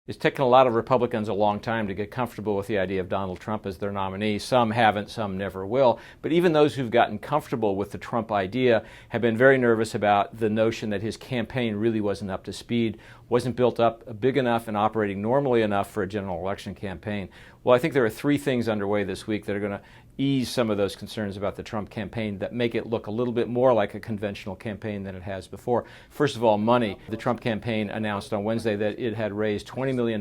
It's taken a lot of Republicans a long time to get comfortable with the idea of Donald Trump as their nominee. Some haven't, some never will. But even those who've gotten comfortable with the Trump idea have been very nervous about the notion that his campaign really wasn't up to speed, wasn't built up big enough and operating normally enough for a general election campaign. Well, I think there are three things underway this week that are going to ease some of those concerns about the Trump campaign that make it look a little bit more like a conventional campaign than it has before. First of all, money. The Trump campaign announced on Wednesday that it had raised $20 million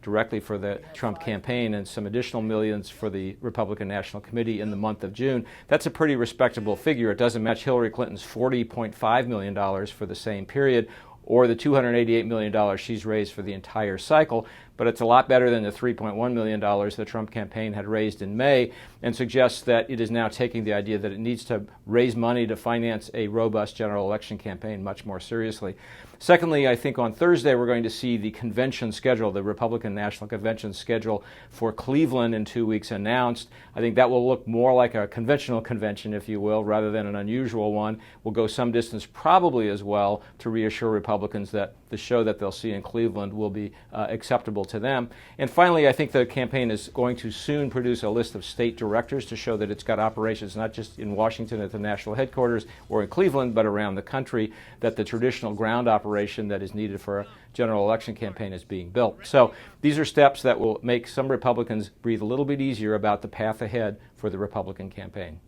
directly for the Trump campaign and some additional millions for the Republican National Committee in the month of June. That's a pretty respectable figure. It doesn't match Hillary Clinton's $40.5 million for the same period, or the $288 million she's raised for the entire cycle, but it's a lot better than the $3.1 million the Trump campaign had raised in May, and suggests that it is now taking the idea that it needs to raise money to finance a robust general election campaign much more seriously. Secondly, I think on Thursday we're going to see the convention schedule, the Republican National Convention schedule for Cleveland in 2 weeks announced. I think that will look more like a conventional convention, if you will, rather than an unusual one. Will go some distance probably as well to reassure Republicans that the show that they'll see in Cleveland will be acceptable to them. And finally, I think the campaign is going to soon produce a list of state directors to show that it's got operations not just in Washington at the national headquarters or in Cleveland, but around the country, that the traditional ground operation that is needed for a general election campaign is being built. So these are steps that will make some Republicans breathe a little bit easier about the path ahead for the Republican campaign.